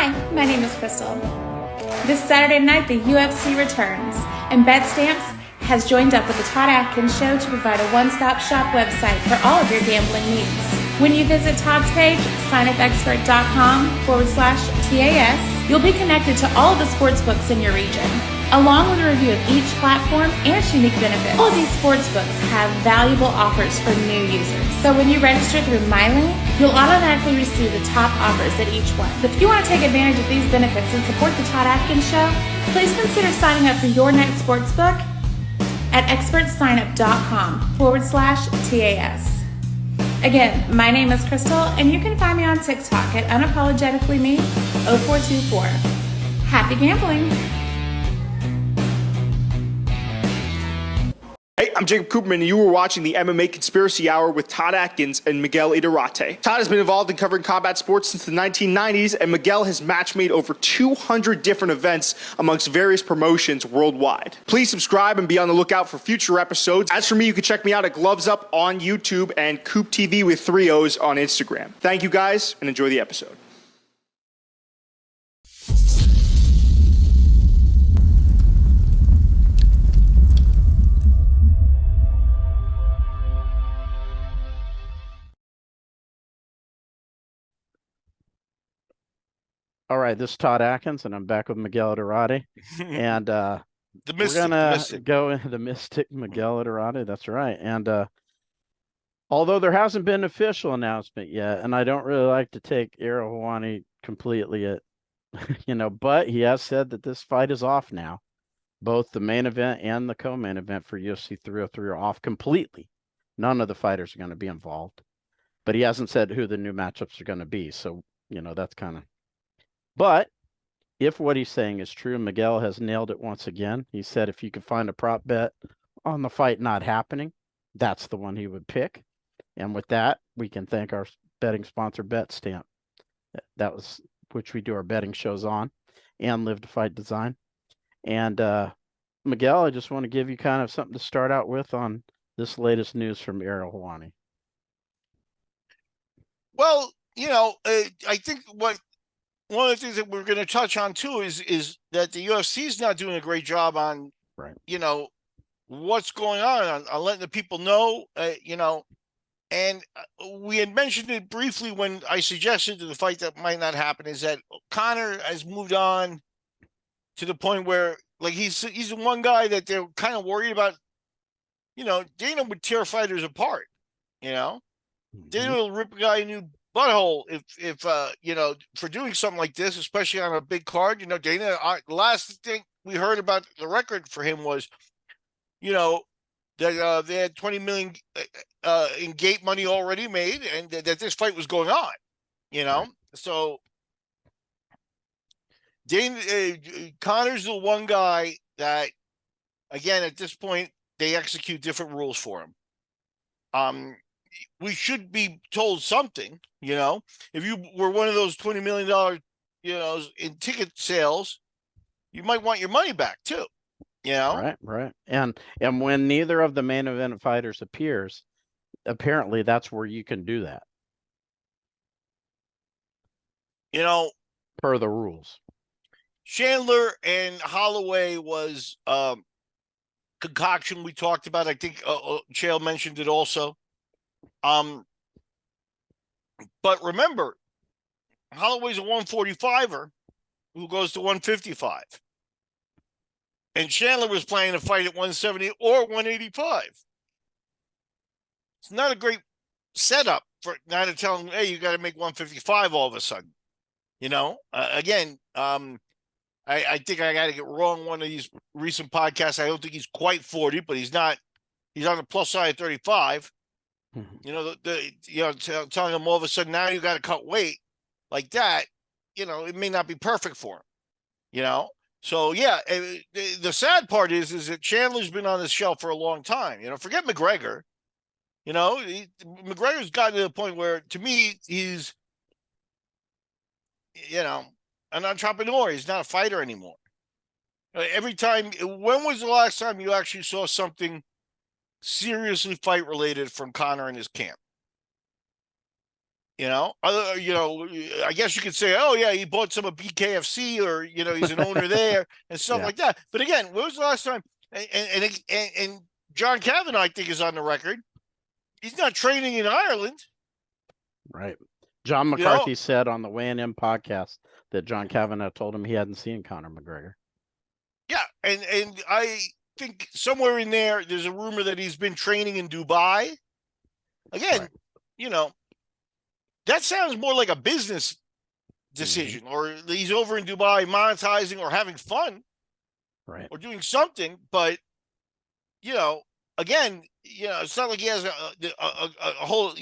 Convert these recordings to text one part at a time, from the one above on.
Hi, my name is Crystal. This Saturday night, the UFC returns, and BetStamps has joined up with the Todd Atkins Show to provide a one-stop shop website for all of your gambling needs. When you visit Todd's page, signupexpert.com/TAS, you'll be connected to all of the sports books in your region, along with a review of each platform and its unique benefits. All of these sports books have valuable offers for new users. So when you register through my link, you'll automatically receive the top offers at each one. If you want to take advantage of these benefits and support the Todd Atkins Show, please consider signing up for your next sports book at expertsignup.com/TAS. Again, my name is Crystal, and you can find me on TikTok at unapologeticallyme0424. Happy gambling! Hey, I'm Jacob Cooperman, and you were watching the MMA Conspiracy Hour with Todd Atkins and Miguel Iturrate. Todd has been involved in covering combat sports since the 1990s, and Miguel has match-made over 200 different events amongst various promotions worldwide. Please subscribe and be on the lookout for future episodes. As for me, you can check me out at Gloves Up on YouTube and Coop TV with 3 O's on Instagram. Thank you guys, and enjoy the episode. All right, this is Todd Atkins, and I'm back with Miguel Iturrate. And the we're going to go into the mystic Miguel Iturrate. That's right. And although there hasn't been an official announcement yet, and I don't really like to take Ariel Helwani completely at, but he has said that this fight is off now. Both the main event and the co-main event for UFC 303 are off completely. None of the fighters are going to be involved. But he hasn't said who the new matchups are going to be. So, that's kind of... But if what he's saying is true, Miguel has nailed it once again. He said if you could find a prop bet on the fight not happening, that's the one he would pick. And with that, we can thank our betting sponsor, BetStamp. That was which we do our betting shows on, and Live to Fight Design. And Miguel, I just want to give you kind of something to start out with on this latest news from Ariel Helwani. Well, I think one of the things that we're going to touch on too is that the UFC is not doing a great job on, right, what's going on letting the people know, and we had mentioned it briefly when I suggested the fight that might not happen is that Conor has moved on to the point where like he's the one guy that they're kind of worried about. Dana would tear fighters apart. Dana will rip a guy a new butthole if for doing something like this, especially on a big card. Dana, the last thing we heard about the record for him was, that they had 20 million in gate money already made, and that this fight was going on. So Dana, Conor's the one guy that, again, at this point, they execute different rules for him. We should be told something, if you were one of those $20 million, in ticket sales, you might want your money back too, Right. And when neither of the main event fighters appears, apparently that's where you can do that. Per the rules. Chandler and Holloway was concoction we talked about. I think Chael mentioned it also. But remember, Holloway's a 145er who goes to 155. And Chandler was playing a fight at 170 or 185. It's not a great setup for now to tell him, hey, you got to make 155 all of a sudden. I think I got to get wrong one of these recent podcasts. I don't think he's quite 40, but he's not. He's on the plus side of 35. Telling him all of a sudden now you got to cut weight like that, it may not be perfect for him, So yeah, the sad part is that Chandler's been on this shelf for a long time. Forget McGregor. McGregor's gotten to the point where, to me, he's, an entrepreneur. He's not a fighter anymore. Every time, when was the last time you actually saw something seriously fight related from Conor and his camp? I guess you could say, oh yeah, he bought some of BKFC, or he's an owner there and stuff like that. But again, when was the last time? And John Kavanaugh, I think, is on the record. He's not training in Ireland. Right. John McCarthy said on the Weigh In podcast that John Kavanaugh told him he hadn't seen Conor McGregor. Yeah, and I think somewhere in there's a rumor that he's been training in Dubai. Again, that sounds more like a business decision, or he's over in Dubai monetizing or having fun, right, or doing something. But again, it's not like he has a whole.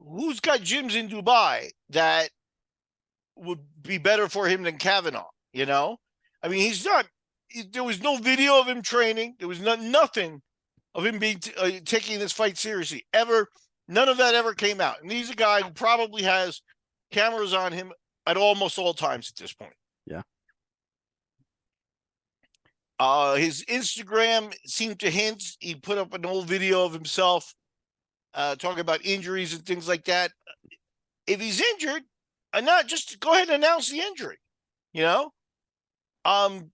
Who's got gyms in Dubai that would be better for him than Kavanaugh? I mean, he's not. There was no video of him training. There was nothing of him being taking this fight seriously ever. None of that ever came out. And he's a guy who probably has cameras on him at almost all times at this point. Yeah. His Instagram seemed to hint. He put up an old video of himself talking about injuries and things like that. If he's injured, not just go ahead and announce the injury, and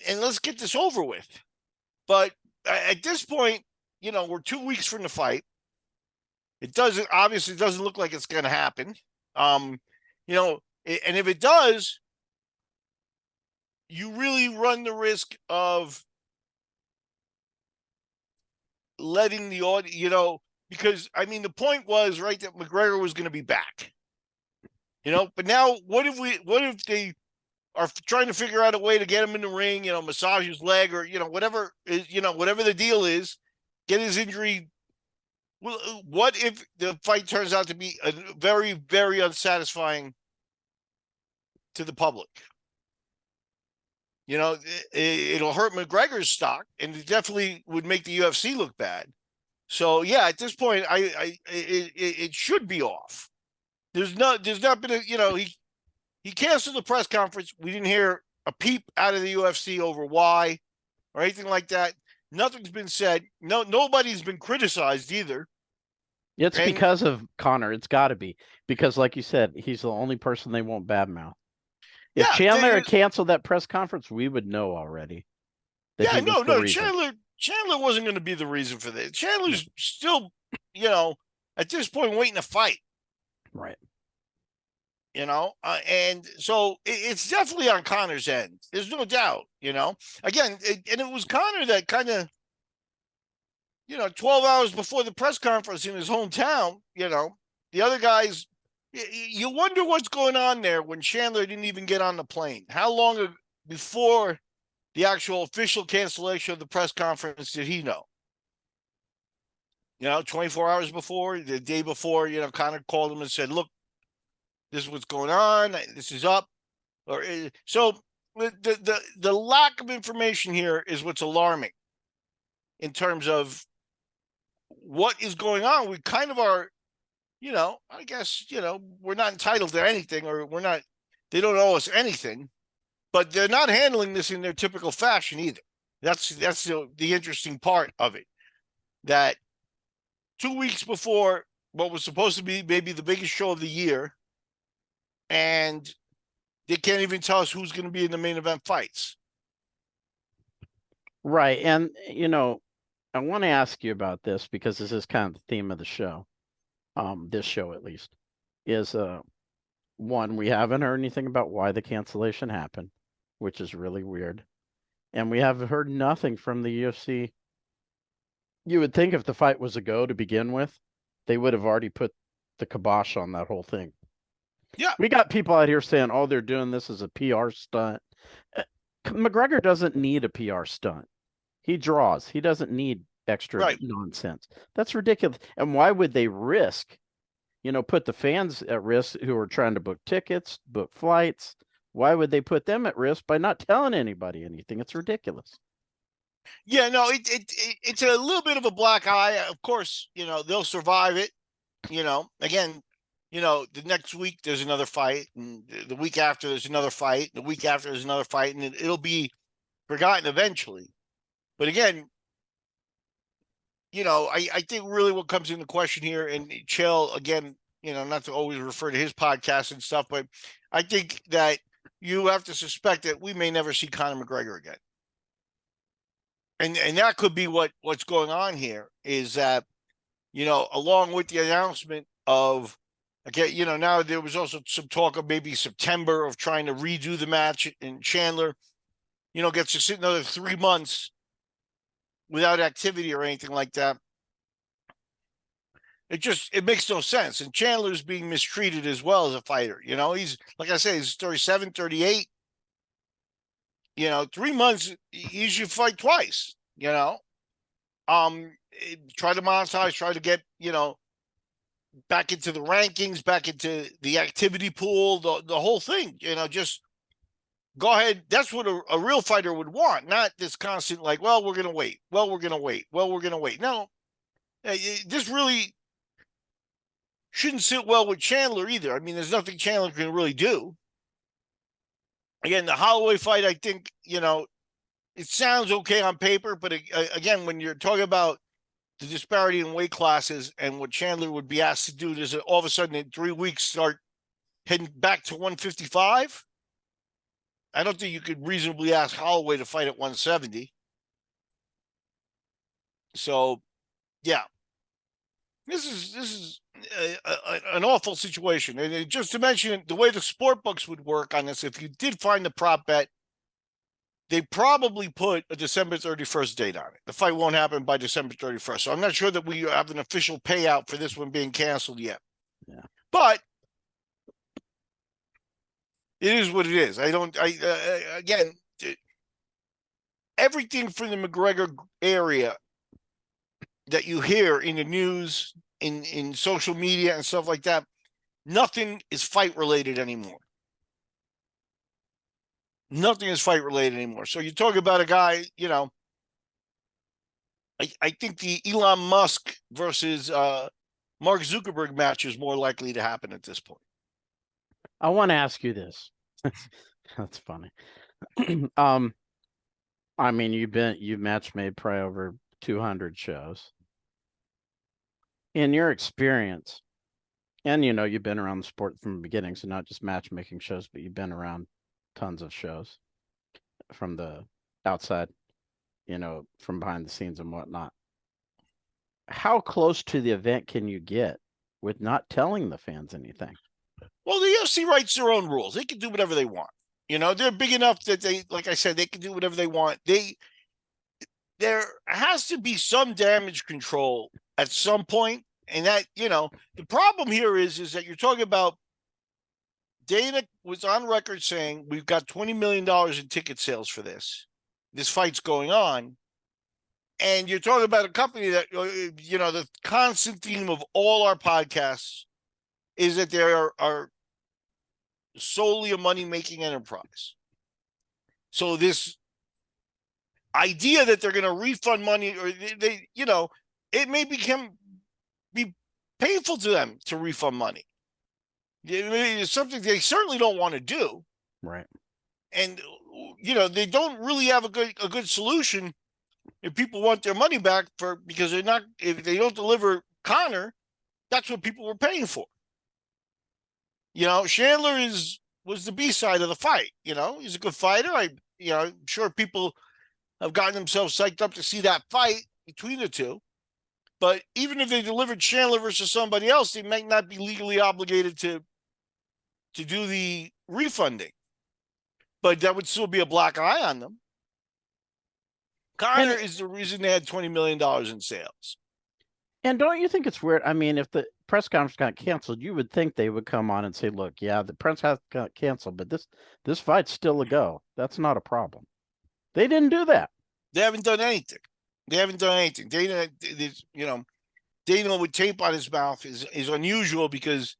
let's get this over with. But at this point, we're 2 weeks from the fight. It obviously doesn't look like it's going to happen. And if it does, you really run the risk of letting the audience, because I mean, the point was right that McGregor was going to be back, but now what if they are trying to figure out a way to get him in the ring, massage his leg, or, whatever the deal is, get his injury. Well, what if the fight turns out to be a very, very unsatisfying to the public? It'll hurt McGregor's stock, and it definitely would make the UFC look bad. So yeah, at this point, it should be off. There's not been he canceled the press conference. We didn't hear a peep out of the UFC over why or anything like that. Nothing's been said. Nobody's been criticized either. It's because of Conor. It's got to be because, like you said, he's the only person they won't badmouth. If Chandler had canceled that press conference, we would know already. Chandler wasn't going to be the reason for this. Chandler's still, at this point, waiting to fight. Right. And so it's definitely on Conor's end. There's no doubt, Again, and it was Conor that kind of, 12 hours before the press conference in his hometown, the other guys, you wonder what's going on there when Chandler didn't even get on the plane. How long before the actual official cancellation of the press conference did he know? 24 hours before, the day before, Conor called him and said, look, this is what's going on. This is up. So the lack of information here is what's alarming in terms of what is going on. We kind of are, I guess, we're not entitled to anything, or they don't owe us anything, but they're not handling this in their typical fashion either. That's the interesting part of it, that 2 weeks before what was supposed to be maybe the biggest show of the year, and they can't even tell us who's going to be in the main event fights. Right. And, I want to ask you about this because this is kind of the theme of the show. This show, at least, is one, we haven't heard anything about why the cancellation happened, which is really weird. And we have heard nothing from the UFC. You would think if the fight was a go to begin with, they would have already put the kibosh on that whole thing. Yeah. We got people out here saying, oh, they're doing this as a PR stunt. McGregor doesn't need a PR stunt. He draws. He doesn't need extra nonsense. That's ridiculous. And why would they risk, put the fans at risk who are trying to book tickets, book flights? Why would they put them at risk by not telling anybody anything? It's ridiculous. Yeah, no, it's a little bit of a black eye. Of course, they'll survive it. Again, the next week there's another fight, and the week after there's another fight, the week after there's another fight, and it'll be forgotten eventually. But again, I think really what comes into question here, and Chael, again, not to always refer to his podcast and stuff, but I think that you have to suspect that we may never see Conor McGregor again. And that could be what's going on here, is that, along with the announcement of, okay, now there was also some talk of maybe September of trying to redo the match, and Chandler, gets to sit another 3 months without activity or anything like that. It makes no sense. And Chandler's being mistreated as well as a fighter. He's, like I say, he's 37, 38. 3 months, he should fight twice, try to monetize, try to get, back into the rankings, back into the activity pool, the whole thing, just go ahead. That's what a real fighter would want, not this constant, like, well, we're going to wait. Well, we're going to wait. Well, we're going to wait. No, this really shouldn't sit well with Chandler either. I mean, there's nothing Chandler can really do. Again, the Holloway fight, I think, it sounds okay on paper, but again, when you're talking about the disparity in weight classes and what Chandler would be asked to do, is all of a sudden in 3 weeks start heading back to 155. I don't think you could reasonably ask Holloway to fight at 170. So, yeah, this is an awful situation. And just to mention the way the sport books would work on this, if you did find the prop bet, they probably put a December 31st date on it. The fight won't happen by December 31st. So I'm not sure that we have an official payout for this one being canceled yet. Yeah. But it is what it is. Again, everything from the McGregor area that you hear in the news, in social media and stuff like that, nothing is fight related anymore. Nothing is fight related anymore. So you talk about a guy, I think the Elon Musk versus Mark Zuckerberg match is more likely to happen at this point. I want to ask you this. That's funny. I mean, you've match made probably over 200 shows. In your experience, and you've been around the sport from the beginning, so not just matchmaking shows, but you've been around tons of shows from the outside, from behind the scenes and whatnot. How close to the event can you get with not telling the fans anything? Well, the UFC writes their own rules. They can do whatever they want. They're big enough that they, like I said, they can do whatever they want. There has to be some damage control at some point. And that, the problem here is that you're talking about Dana was on record saying we've got $20 million in ticket sales for this. This fight's going on. And you're talking about a company that, the constant theme of all our podcasts is that they are solely a money-making enterprise. So this idea that they're going to refund money, or they it may be painful to them to refund money. It's something they certainly don't want to do. Right. And, they don't really have a good solution if people want their money back because if they don't deliver Conor, that's what people were paying for. Chandler was the B side of the fight. He's a good fighter. I'm sure people have gotten themselves psyched up to see that fight between the two. But even if they delivered Chandler versus somebody else, they might not be legally obligated to do the refunding. But that would still be a black eye on them. Conor is the reason they had $20 million in sales. And don't you think it's weird? I mean, if the press conference got canceled, you would think they would come on and say, look, yeah, the press has got canceled, but this fight's still a go. That's not a problem. They didn't do that. They haven't done anything. Dana, Dana with tape on his mouth is unusual because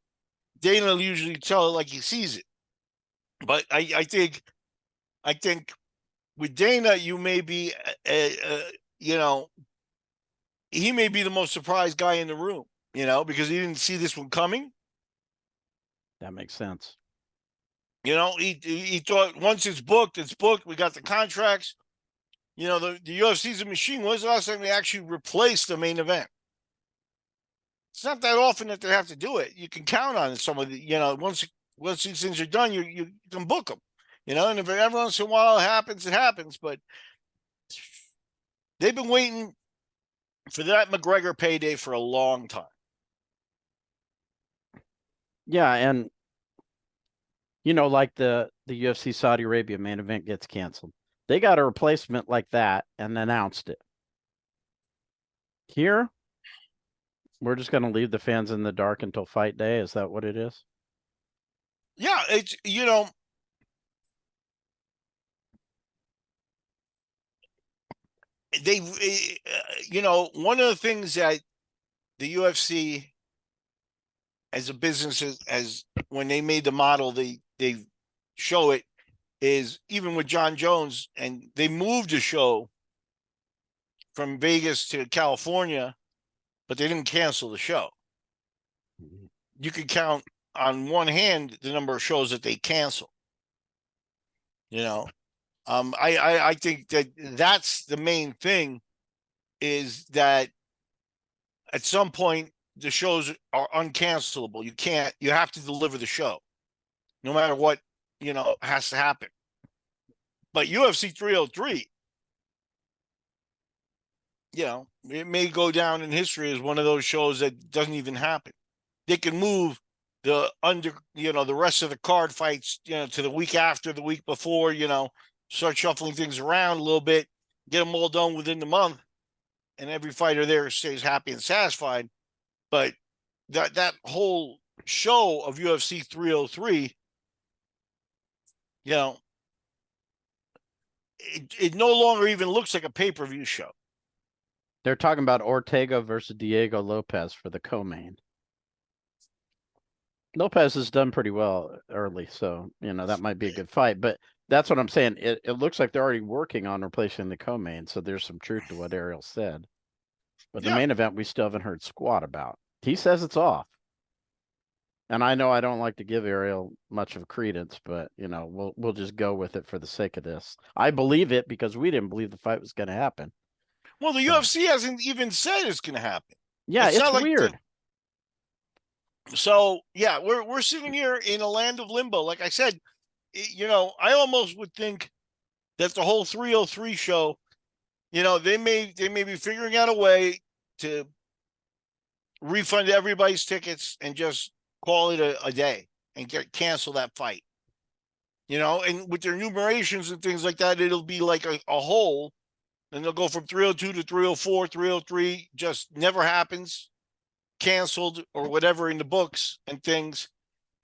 Dana will usually tell it like he sees it. But I think with Dana, you may be, he may be the most surprised guy in the room, because he didn't see this one coming. That makes sense. He thought once it's booked. We got the contracts. the UFC's a machine. When was the last time they actually replaced the main event? It's not that often that they have to do it. You can count on it. Some of the, once these things are done, you can book them. And if every once in a while it happens. But they've been waiting for that McGregor payday for a long time. Yeah, and like the UFC Saudi Arabia main event gets canceled. They got a replacement like that and announced it. Here, we're just going to leave the fans in the dark until fight day. Is that what it is? Yeah, it's they one of the things that the UFC as a business as when they made the model, they show it is even with John Jones, and they moved the show from Vegas to California, but they didn't cancel the show. You could count on one hand the number of shows that they cancel. I think that's the main thing, is that at some point the shows are uncancelable. You have to deliver the show no matter what, has to happen. But UFC 303, it may go down in history as one of those shows that doesn't even happen. They can move the rest of the card fights, to the week after, the week before, start shuffling things around a little bit, get them all done within the month, and every fighter there stays happy and satisfied. But that whole show of UFC 303, it no longer even looks like a pay-per-view show. They're talking about Ortega versus Diego Lopez for the co-main. Lopez has done pretty well early, so that might be a good fight. But that's what I'm saying. It looks like they're already working on replacing the co-main, so there's some truth to what Ariel said. But the main event we still haven't heard squat about. He says it's off. And I know I don't like to give Ariel much of credence, but we'll just go with it for the sake of this. I believe it because we didn't believe the fight was going to happen. Well, the UFC hasn't even said it's going to happen. Yeah, it's weird. So yeah, we're sitting here in a land of limbo. Like I said, I almost would think that the whole 303 show, they may be figuring out a way to refund everybody's tickets and just call it a day and cancel that fight. And with their numerations and things like that, it'll be like a whole, and they'll go from 302 to 304, 303, just never happens, canceled or whatever in the books and things.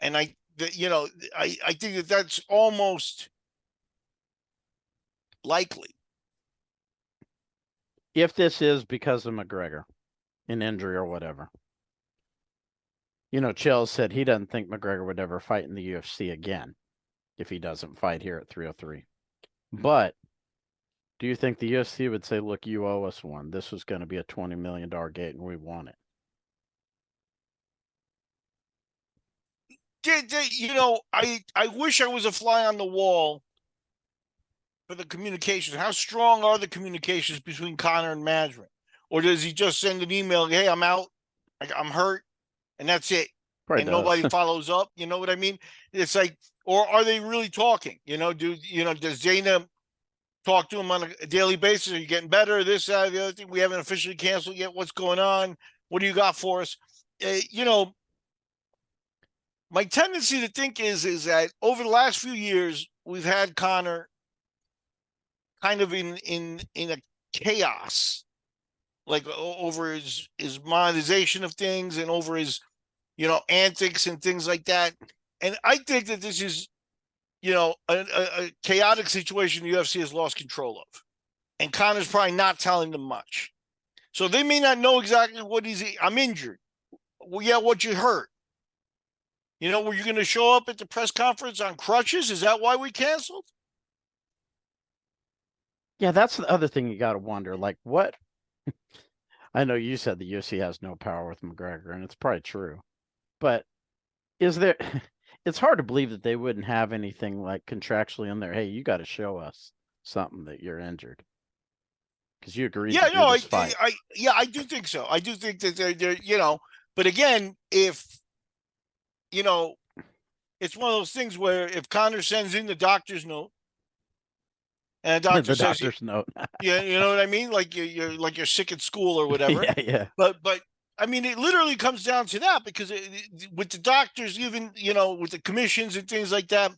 And I think that's almost likely. If this is because of McGregor, an injury or whatever. Chael said he doesn't think McGregor would ever fight in the UFC again if he doesn't fight here at 303. But do you think the UFC would say, look, you owe us one. This was going to be a $20 million gate and we want it? I wish I was a fly on the wall for the communications. How strong are the communications between Conor and management? Or does he just send an email, hey, I'm out, I'm hurt, and that's it? Probably and does. Nobody follows up. You know what I mean? It's like, or are they really talking? Does Dana talk to him on a daily basis? Are you getting better? This, the other thing. We haven't officially canceled yet. What's going on? What do you got for us? My tendency to think is that over the last few years, we've had Conor kind of in a chaos, like over his monetization of things and over his, antics and things like that. And I think that this is, a chaotic situation the UFC has lost control of. And Conor's probably not telling them much. So they may not know exactly what I'm injured. Well, yeah, what you hurt. Were you going to show up at the press conference on crutches? Is that why we canceled? Yeah, that's the other thing you got to wonder. Like, what? I know you said the UFC has no power with McGregor, and it's probably true. But is there... It's hard to believe that they wouldn't have anything like contractually in there. Hey, you got to show us something that you're injured. Because you agreed Yeah, to no, do this fight. I do think so. I do think that they're, but again, if, it's one of those things where if Conor sends in the doctor's note and the doctor The says, doctor's note. yeah, you know what I mean? Like you're sick at school or whatever. Yeah. But I mean, it literally comes down to that because with the doctors, even, with the commissions and things like that,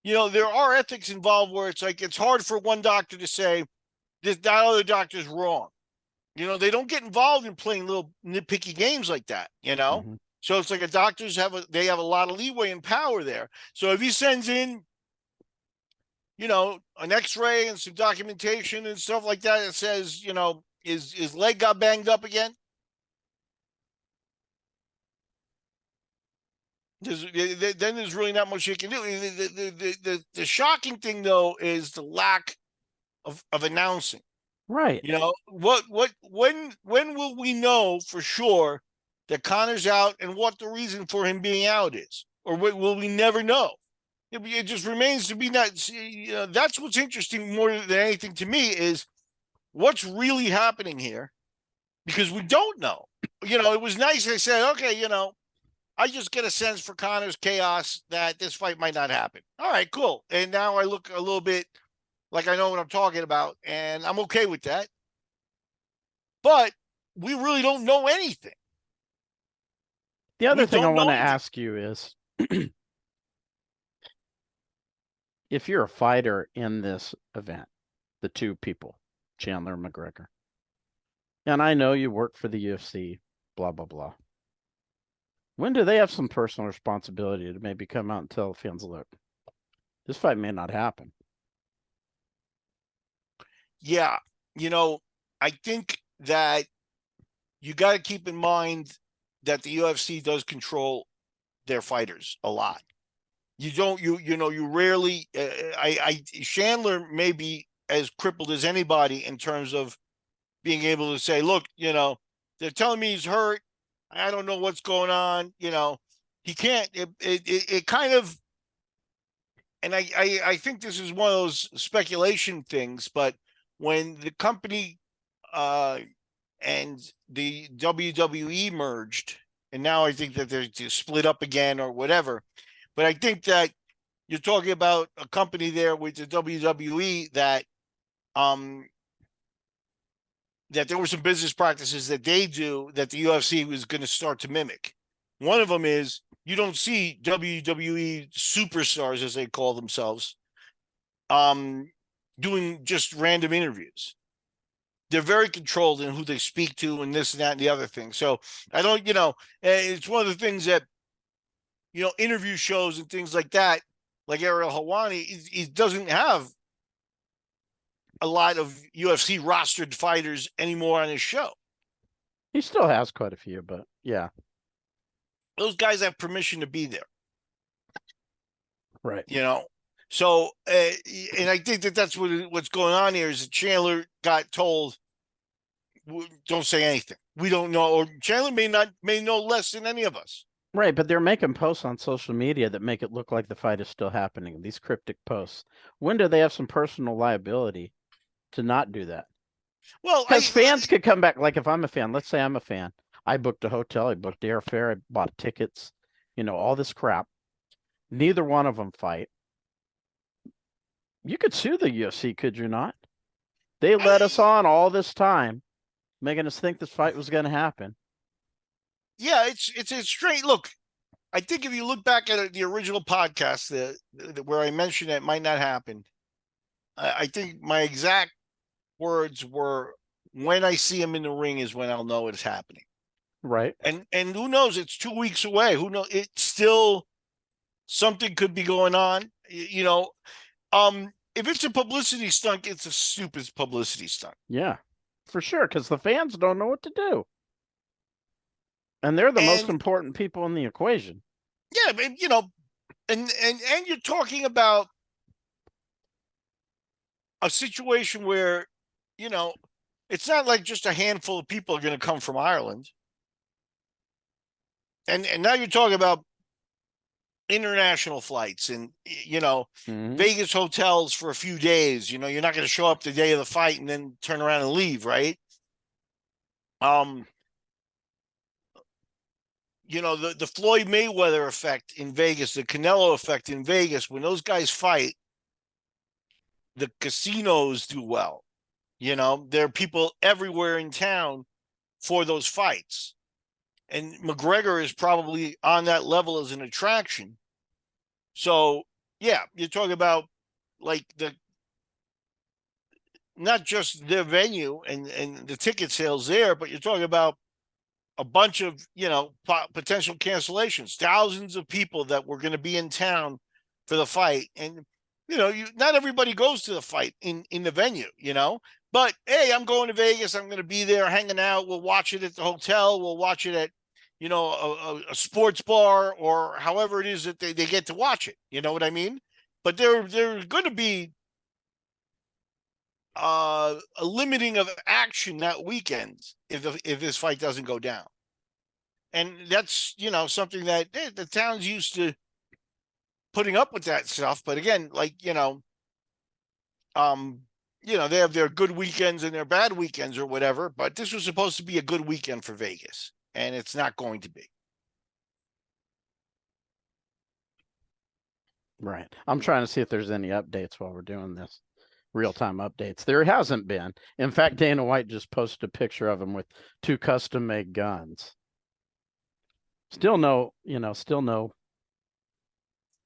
there are ethics involved where it's like, it's hard for one doctor to say that other doctor's wrong. They don't get involved in playing little nitpicky games like that, Mhm. So it's like a doctors have a lot of leeway and power there. So if he sends in, an X-ray and some documentation and stuff like that, it says, his leg got banged up again. Then there's really not much you can do. The shocking thing though is the lack of announcing. Right. When will we know for sure that Conor's out and what the reason for him being out is, or will we never know? It just remains to be that. That's what's interesting more than anything to me is what's really happening here, because we don't know. It was nice. I said, okay, I just get a sense for Conor's chaos that this fight might not happen. All right, cool. And now I look a little bit like I know what I'm talking about, and I'm okay with that. But we really don't know anything. The other thing I want to ask you is, if you're a fighter in this event, the two people, Chandler and McGregor, and I know you work for the UFC, blah, blah, blah. When do they have some personal responsibility to maybe come out and tell the fans, look, this fight may not happen? Yeah. I think that you got to keep in mind that the UFC does control their fighters a lot. You rarely, Chandler may be as crippled as anybody in terms of being able to say, look, they're telling me he's hurt. I don't know what's going on. He can't, it kind of, and I think this is one of those speculation things, but when the company and the WWE merged, and now I think that they're split up again or whatever, but I think that you're talking about a company there with the WWE that that there were some business practices that they do that the UFC was going to start to mimic. One of them is you don't see WWE superstars, as they call themselves, doing just random interviews. They're very controlled in who they speak to and this and that and the other thing. So I don't, it's one of the things that, interview shows and things like that, like Ariel Helwani, he doesn't have a lot of UFC rostered fighters anymore on his show. He still has quite a few, but yeah. Those guys have permission to be there. Right. So, and I think that that's what's going on here is that Chandler got told, don't say anything. We don't know, or Chandler may know less than any of us. Right, but they're making posts on social media that make it look like the fight is still happening. These cryptic posts. When do they have some personal liability to not do that? Well, because fans could come back. Like if I'm a fan, let's say I'm a fan, I booked a hotel, I booked airfare, I bought tickets, all this crap. Neither one of them fight. You could sue the UFC, could you not? They let us on all this time, making us think this fight was going to happen. Yeah, it's a straight look. I think if you look back at the original podcast where I mentioned it might not happen, I think my exact words were, when I see him in the ring is when I'll know it's happening. Right. And who knows? It's 2 weeks away. Who knows? It's still something could be going on. If it's a publicity stunt, it's a stupid publicity stunt. Yeah, for sure. Because the fans don't know what to do. And they're the most important people in the equation. Yeah, but, and you're talking about a situation where, it's not like just a handful of people are going to come from Ireland. And now you're talking about international flights and, Mhm. Vegas hotels for a few days. You're not going to show up the day of the fight and then turn around and leave, right? The Floyd Mayweather effect in Vegas, the Canelo effect in Vegas, when those guys fight, the casinos do well. There are people everywhere in town for those fights. And McGregor is probably on that level as an attraction. So, yeah, you're talking about like not just their venue and the ticket sales there, but you're talking about a bunch of, potential cancellations, thousands of people that were going to be in town for the fight. And, not everybody goes to the fight in the venue, but hey, I'm going to Vegas. I'm going to be there hanging out. We'll watch it at the hotel. We'll watch it at, a sports bar or however it is that they get to watch it. You know what I mean? But there's going to be a limiting of action that weekend if this fight doesn't go down. And that's, something that the town's used to putting up with that stuff. But again, they have their good weekends and their bad weekends or whatever. But this was supposed to be a good weekend for Vegas, and it's not going to be. Right. I'm trying to see if there's any updates while we're doing this. Real-time updates. There hasn't been. In fact, Dana White just posted a picture of him with 2 custom-made guns. Still no.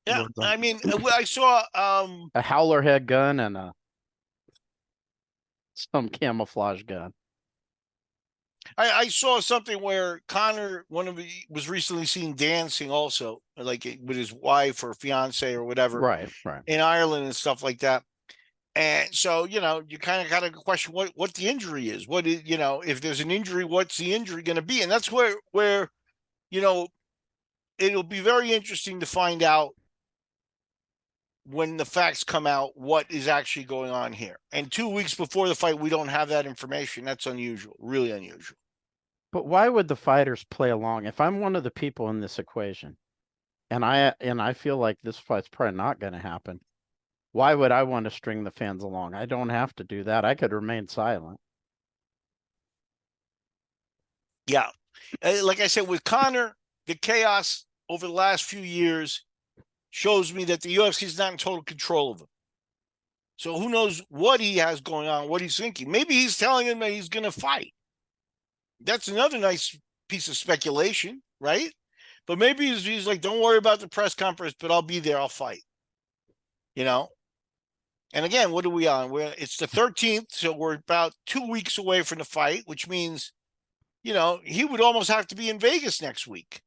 Yeah, I mean, I saw a howler head gun and some camouflage gun. I saw something where Conor, was recently seen dancing also, like with his wife or fiance or whatever, right, in Ireland and stuff like that. And so, you kind of got to question what the injury is. What is, if there's an injury, what's the injury going to be? And that's where, it'll be very interesting to find out when the facts come out, what is actually going on here. And 2 weeks before the fight, we don't have that information. That's unusual, really unusual. But why would the fighters play along? If I'm one of the people in this equation, and I feel like this fight's probably not going to happen, why would I want to string the fans along? I don't have to do that. I could remain silent. Yeah. Like I said, with Conor, the chaos over the last few years shows me that the UFC is not in total control of him. So who knows what he has going on, what he's thinking. Maybe he's telling him that he's going to fight. That's another nice piece of speculation, right? But maybe he's like, don't worry about the press conference, but I'll be there. I'll fight. And again, what are we on? It's the 13th, so we're about 2 weeks away from the fight, which means, he would almost have to be in Vegas next week.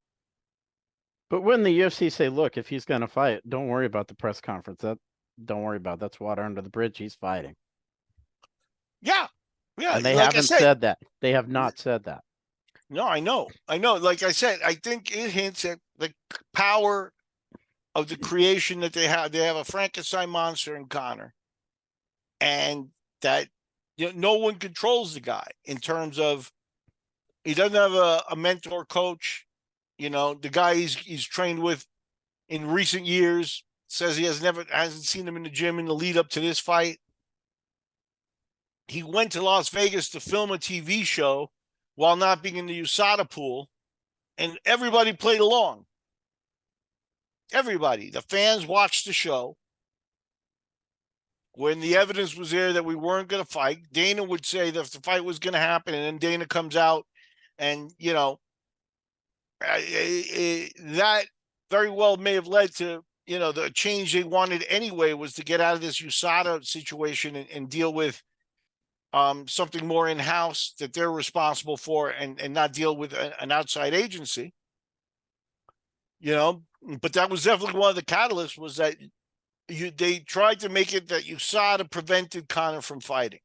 But when the UFC say, look, if he's going to fight, don't worry about the press conference. Don't worry about it. That's water under the bridge. He's fighting. Yeah. Yeah. And they haven't said that. They have not said that. No, I know. Like I said, I think it hints at the power of the creation that they have. They have a Frankenstein monster in Conor. And that, no one controls the guy in terms of he doesn't have a mentor coach. The guy he's trained with in recent years says he hasn't seen him in the gym in the lead up to this fight. He went to Las Vegas to film a TV show while not being in the USADA pool, and everybody played along. Everybody. The fans watched the show. When the evidence was there that we weren't going to fight, Dana would say that if the fight was going to happen, and then Dana comes out and, that very well may have led to, the change they wanted anyway was to get out of this USADA situation and deal with something more in-house that they're responsible for and not deal with an outside agency. But that was definitely one of the catalysts was that they tried to make it that USADA prevented Conor from fighting.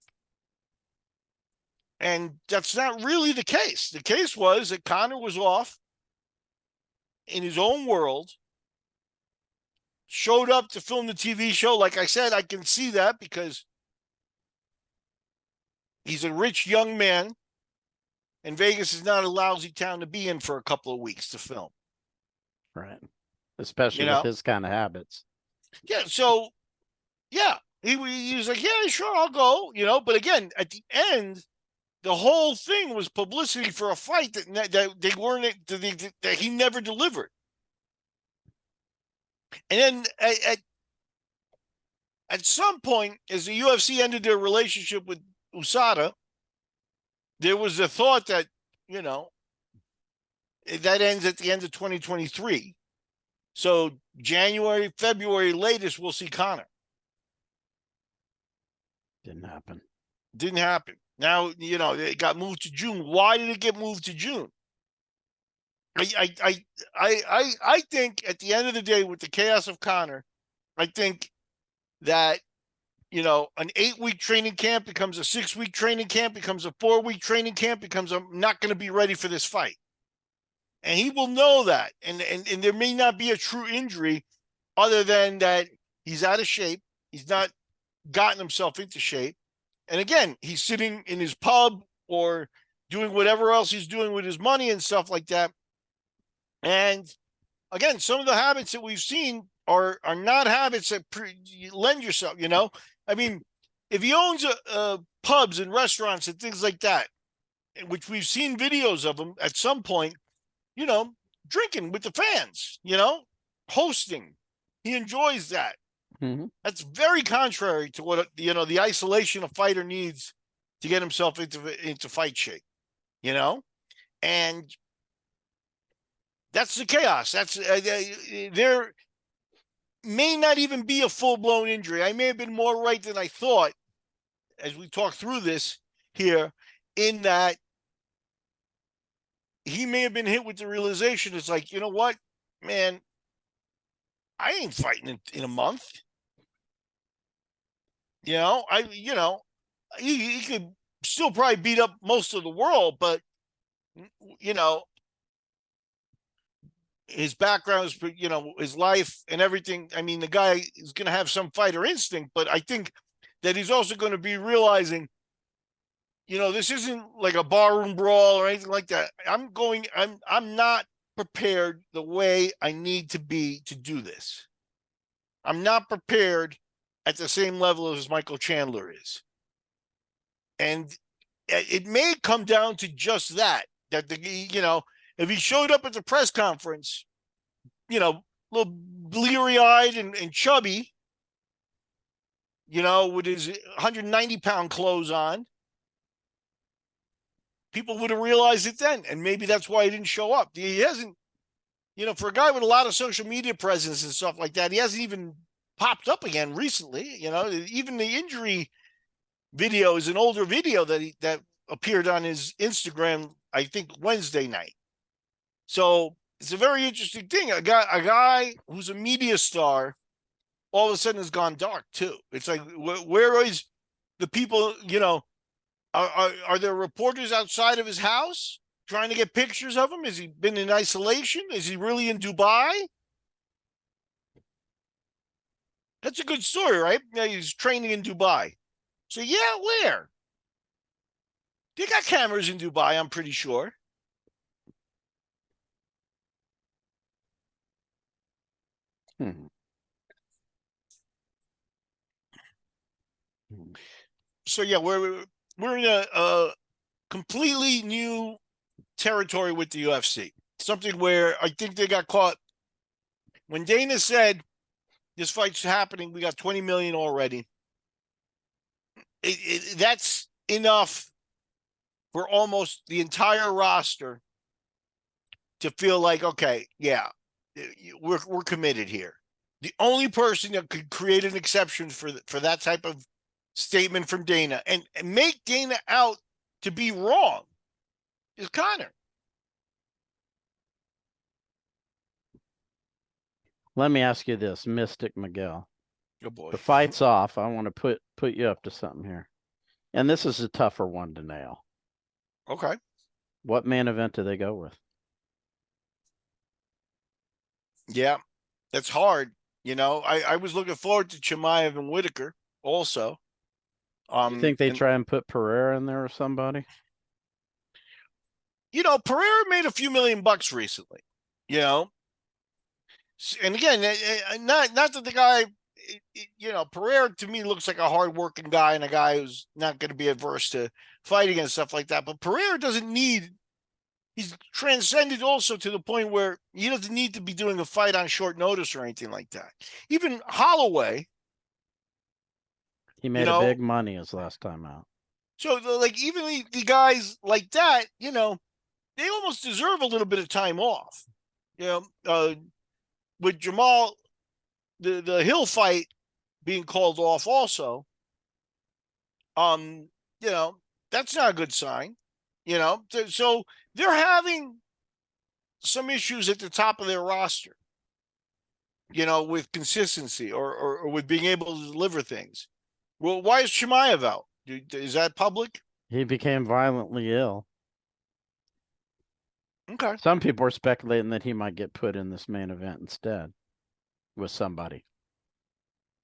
And that's not really the case. The case was that Conor was off in his own world, showed up to film the TV show. Like I said, I can see that because he's a rich young man, and Vegas is not a lousy town to be in for a couple of weeks to film. Right. especially You with know? his kind of habits. Yeah. So, yeah, he was like, yeah, sure, I'll go, But again, at the end, the whole thing was publicity for a fight that they weren't, that he never delivered. And then at some point, as the UFC ended their relationship with USADA, there was a thought that, that ends at the end of 2023. So January, February latest, we'll see Conor. Didn't happen. Didn't happen. Now, it got moved to June. Why did it get moved to June? I think at the end of the day, with the chaos of Conor, I think that an 8-week training camp becomes a 6-week training camp, becomes a 4-week training camp, becomes I'm not going to be ready for this fight. And he will know that. And there may not be a true injury other than that he's out of shape. He's not gotten himself into shape. And again, he's sitting in his pub or doing whatever else he's doing with his money and stuff like that. And again, some of the habits that we've seen are not habits that lend yourself, I mean, if he owns pubs and restaurants and things like that, which we've seen videos of him at some point, drinking with the fans, hosting, he enjoys that. Mm-hmm. That's very contrary to what, the isolation a fighter needs to get himself into fight shape, and that's the chaos. That's there may not even be a full-blown injury. I may have been more right than I thought as we talk through this here, in that he may have been hit with the realization. It's like, you know what, man, I ain't fighting in a month. He could still probably beat up most of the world, but his background is, his life and everything. I mean, the guy is going to have some fighter instinct, but I think that he's also going to be realizing, this isn't like a barroom brawl or anything like that. I'm not prepared the way I need to be to do this. I'm not prepared at the same level as Michael Chandler is. And it may come down to just that if he showed up at the press conference, a little bleary-eyed and chubby, with his 190-pound clothes on, people would have realized it then. And maybe that's why he didn't show up. He hasn't, for a guy with a lot of social media presence and stuff like that, he hasn't even popped up again recently. Even the injury video is an older video that appeared on his Instagram, I think Wednesday night. So it's a very interesting thing. A guy who's a media star all of a sudden has gone dark too. It's like, where is the people, are there reporters outside of his house trying to get pictures of him? Has he been in isolation? Is he really in Dubai? That's a good story, right? Yeah, he's training in Dubai. So yeah, where? They got cameras in Dubai, I'm pretty sure. So yeah, we're in a completely new territory with the UFC. Something where I think they got caught when Dana said this fight's happening. We got 20 million already. That's enough for almost the entire roster to feel like, okay, yeah, we're committed here. The only person that could create an exception for that type of statement from Dana and make Dana out to be wrong is Conor. Let me ask you this, Mystic Miguel. Good boy. The fight's off. I want to put you up to something here. And this is a tougher one to nail. Okay. What main event do they go with? Yeah, that's hard. I was looking forward to Chimaev and Whitaker also. You think they try and put Pereira in there or somebody? Pereira made a few $1 million recently. And again, not that the guy, Pereira to me looks like a hardworking guy and a guy who's not going to be adverse to fighting and stuff like that. But Pereira doesn't need. He's transcended also to the point where he doesn't need to be doing a fight on short notice or anything like that. Even Holloway, he made a big money his last time out. So like even the guys like that, they almost deserve a little bit of time off. With Jamal, the Hill fight being called off also, that's not a good sign. So they're having some issues at the top of their roster, with consistency or with being able to deliver things. Well, why is Chimaev out? Is that public? He became violently ill. Okay. Some people are speculating that he might get put in this main event instead with somebody.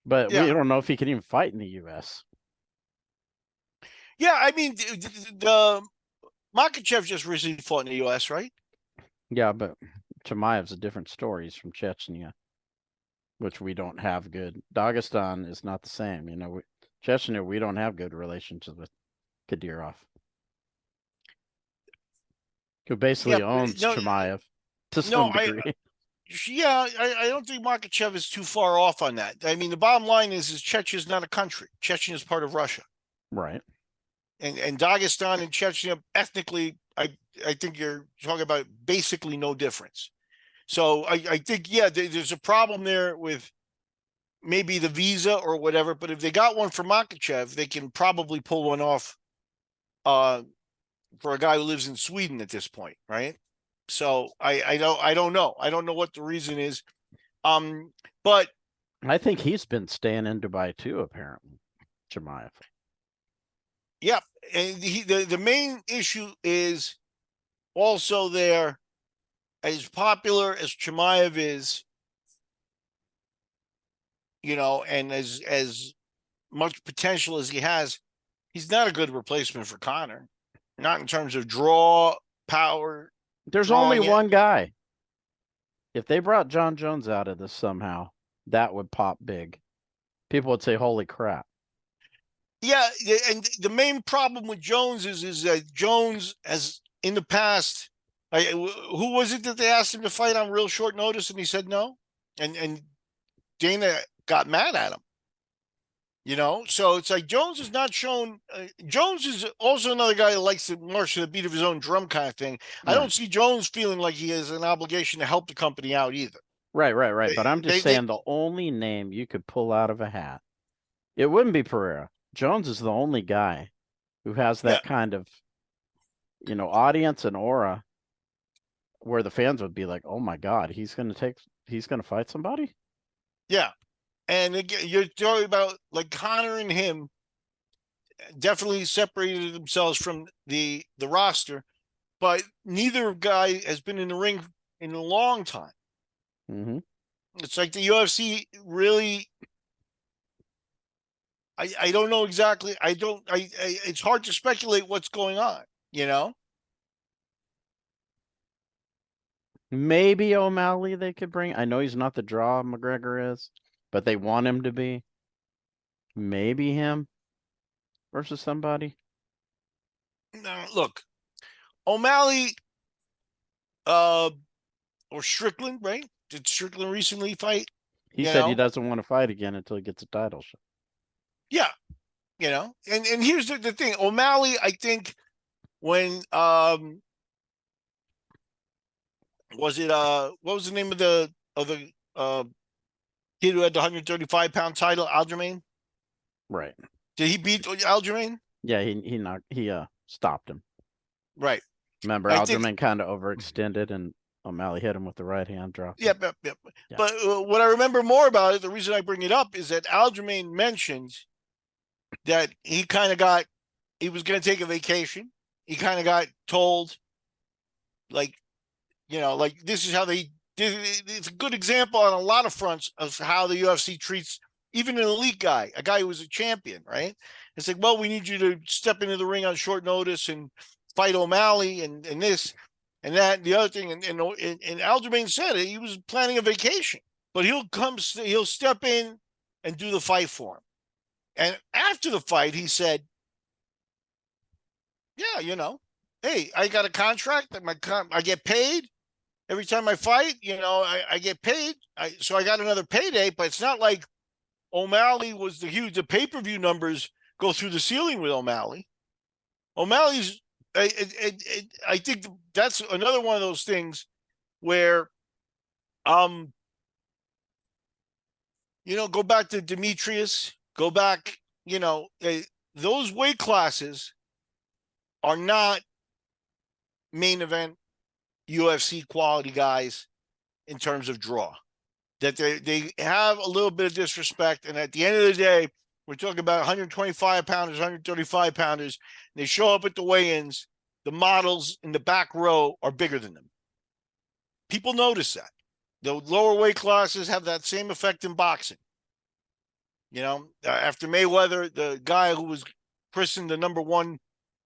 But we don't know if he can even fight in the U.S. Yeah, I mean, the Makhachev just recently fought in the U.S., right? Yeah, but Chimaev's a different story. He's from Chechnya, which we don't have good. Dagestan is not the same. Chechnya, we don't have good relationships with Kadyrov, who basically owns Chimaev to some degree. I don't think Makhachev is too far off on that. I mean, the bottom line is Chechnya is not a country. Chechnya is part of Russia. Right. And Dagestan and Chechnya, ethnically, I think you're talking about basically no difference. So I think, there's a problem there with maybe the visa or whatever, but if they got one for Makhachev, they can probably pull one off for a guy who lives in Sweden at this point, right? So I don't know. I don't know what the reason is. But I think he's been staying in Dubai too, apparently, Chimaev. Yeah, and the main issue is also there, as popular as Chimaev is, and as much potential as he has, he's not a good replacement for Conor. Not in terms of draw, power. There's only one guy. If they brought John Jones out of this somehow, that would pop big. People would say, holy crap. Yeah, and the main problem with Jones is that Jones has, in the past, who was it that they asked him to fight on real short notice and he said no? And Dana got mad at him. So it's like Jones is not shown. Jones is also another guy that likes to march to the beat of his own drum kind of thing. Right. I don't see Jones feeling like he has an obligation to help the company out either. Right. But I'm just saying the only name you could pull out of a hat, it wouldn't be Pereira. Jones is the only guy who has that kind of, audience and aura where the fans would be like, oh my God, he's going to fight somebody. Yeah. And again, you're talking about like Conor and him definitely separated themselves from the roster, but neither guy has been in the ring in a long time. Mm-hmm. It's like the UFC really. I don't know exactly. It's hard to speculate what's going on, Maybe O'Malley they could bring. I know he's not the draw McGregor is, but they want him to be. Maybe him versus somebody. No, look, O'Malley or Strickland, right? Did Strickland recently fight? He said he doesn't want to fight again until he gets a title shot. Yeah, and here's the thing. O'Malley, I think when was it what was the name of the kid who had the 135-pound title, Aljamain? Right. Did he beat Aljamain? Yeah, he stopped him. Right. Remember, Aljamain kind of overextended and O'Malley hit him with the right hand drop. Yep. Yeah. But what I remember more about it, the reason I bring it up is that Aljamain mentioned that he was going to take a vacation. He kind of got told, like this is how it's a good example on a lot of fronts of how the UFC treats even an elite guy, a guy who was a champion, right? It's like, well, we need you to step into the ring on short notice and fight O'Malley and this. And that the other thing, and Aljamain said it, he was planning a vacation, but he'll step in and do the fight for him. And after the fight, he said, "Yeah, hey, I got a contract that I get paid every time I fight. I get paid. So I got another payday, but it's not like O'Malley was the pay-per-view numbers go through the ceiling with O'Malley. O'Malley's, I think that's another one of those things where, go back to Demetrius, go back, those weight classes are not main event UFC quality guys in terms of draw. That they have a little bit of disrespect, and at the end of the day, we're talking about 125 pounders, 135 pounders. They show up at the weigh-ins. The models in the back row are bigger than them. People notice that. The lower weight classes have that same effect in boxing. After Mayweather, the guy who was christened the number one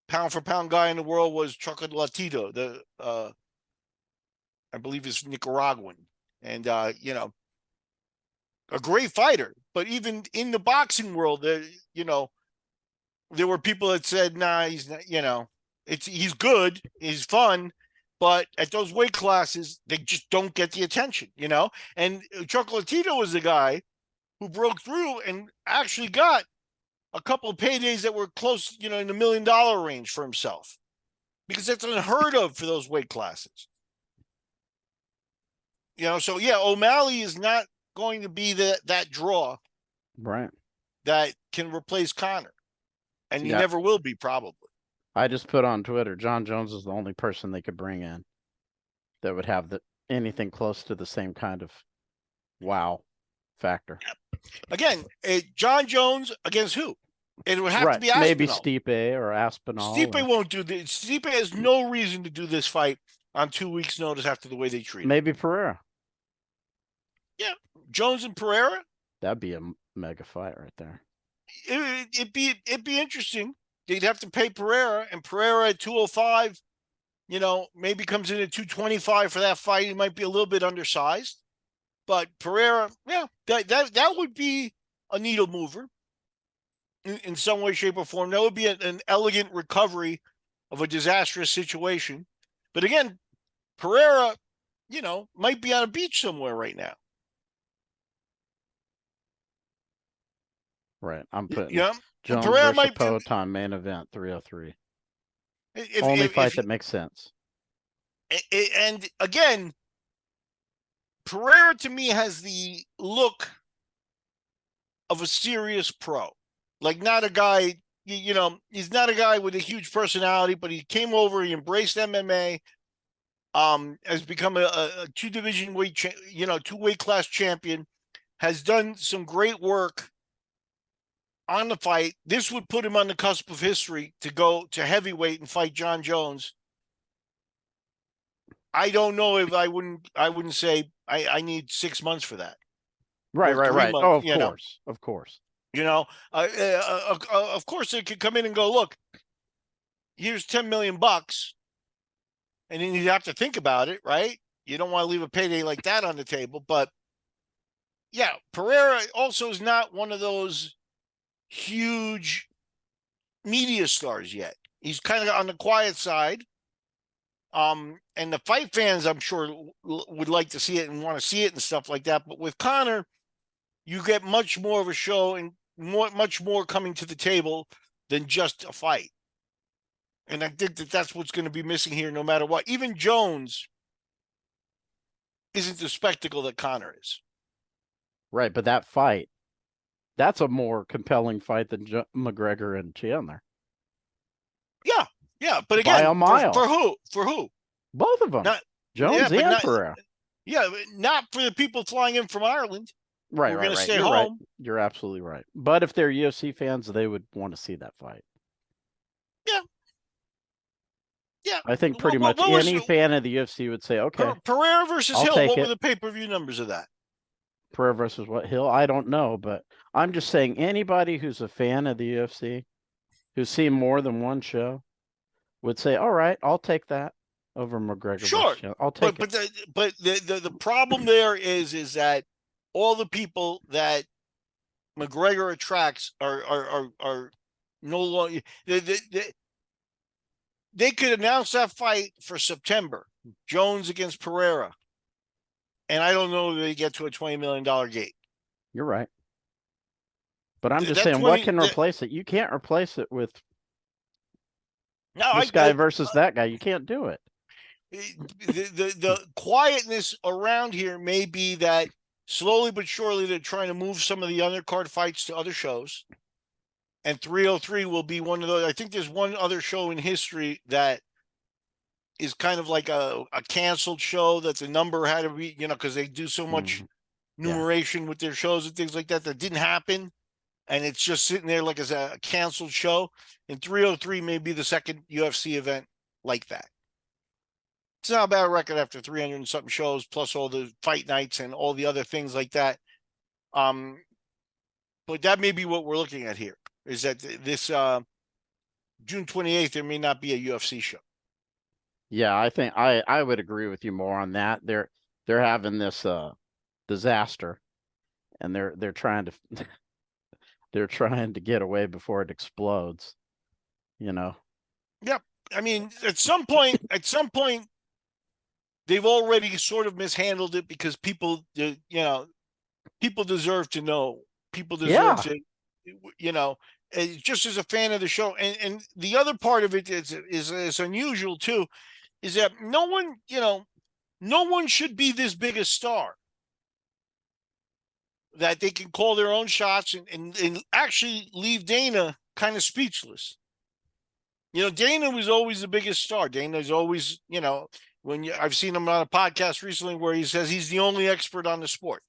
pound-for-pound guy in the world was Chocolatito, I believe is Nicaraguan. And, a great fighter. But even in the boxing world, there were people that said, nah, he's not, he's good, he's fun, but at those weight classes, they just don't get the attention, And Chocolatito was the guy who broke through and actually got a couple of paydays that were close, in the $1 million range for himself, because that's unheard of for those weight classes. So yeah, O'Malley is not going to be that draw, right, that can replace Conor, and he never will be, probably. I just put on Twitter, John Jones is the only person they could bring in that would have anything close to the same kind of wow factor. Again, John Jones against who? It would have to be Aspinall. Maybe Stipe or Aspinall. Stipe won't do this. Stipe has no reason to do this fight on 2 weeks' notice after the way they treat him. Maybe Pereira. Yeah, Jones and Pereira. That'd be a mega fight right there. It'd be interesting. They'd have to pay Pereira, and Pereira at 205, maybe comes in at 225 for that fight. He might be a little bit undersized, but Pereira, yeah, that would be a needle mover in some way, shape, or form. That would be an elegant recovery of a disastrous situation. But again, Pereira, might be on a beach somewhere right now. Right. I'm putting Jones Pereira versus might Poatan main event 303. Only fight that makes sense. And again, Pereira to me has the look of a serious pro. Like, not a guy, he's not a guy with a huge personality, but he came over, he embraced MMA, has become a two-division weight, two weight class champion, has done some great work on the fight. This would put him on the cusp of history to go to heavyweight and fight John Jones. I don't know if I wouldn't say I need 6 months for that. Right. Months, Of course. Of course they could come in and go, look, here's $10 million, and then you'd have to think about it, right? You don't want to leave a payday like that on the table. But yeah, Pereira also is not one of those huge media stars yet. He's kind of on the quiet side. And the fight fans, I'm sure, would like to see it and want to see it and stuff like that. But with Conor, you get much more of a show and much more coming to the table than just a fight. And I think that's what's going to be missing here no matter what. Even Jones isn't the spectacle that Conor is. Right, but that fight, that's a more compelling fight than McGregor and Chandler. Yeah, but again, by a mile. For who? For who? Both of them. Jones and Pereira. Yeah, not for the people flying in from Ireland. Right, We're going to stay You're home. Right. You're absolutely right. But if they're UFC fans, they would want to see that fight. Yeah. I think pretty much any fan of the UFC would say, okay. Pereira versus Hill, what were the pay-per-view numbers of that? Pereira versus what, Hill? I don't know, but I'm just saying anybody who's a fan of the UFC, who's seen more than one show, would say, all right, I'll take that. over McGregor. Sure, versus Chandler. I'll take it. But the problem there is that all the people that McGregor attracts are no longer. They could announce that fight for September, Jones against Pereira, and I don't know if they get to a $20 million gate. You're right. But I'm just That saying, 20 what can replace it? You can't replace it with this guy versus that guy. You can't do it. The quietness around here may be that slowly but surely they're trying to move some of the undercard fights to other shows. And 303 will be one of those. I think there's one other show in history that is kind of like a canceled show that the number had to be, because they do so much numeration with their shows and things like that didn't happen. And it's just sitting there like as a canceled show. And 303 may be the second UFC event like that. It's not a bad record after 300 and something shows, plus all the fight nights and all the other things like that. But that may be what we're looking at here, is that this June 28th, there may not be a UFC show. Yeah, I think I would agree with you more on that. They're having this disaster, and they're trying to they're trying to get away before it explodes. Yep. I mean, at some point, they've already sort of mishandled it because people deserve to know. People deserve to, just as a fan of the show. And the other part of it is unusual too, is that no one should be this big a star that they can call their own shots and actually leave Dana kind of speechless. Dana was always the biggest star. Dana's always, I've seen him on a podcast recently where he says he's the only expert on the sport.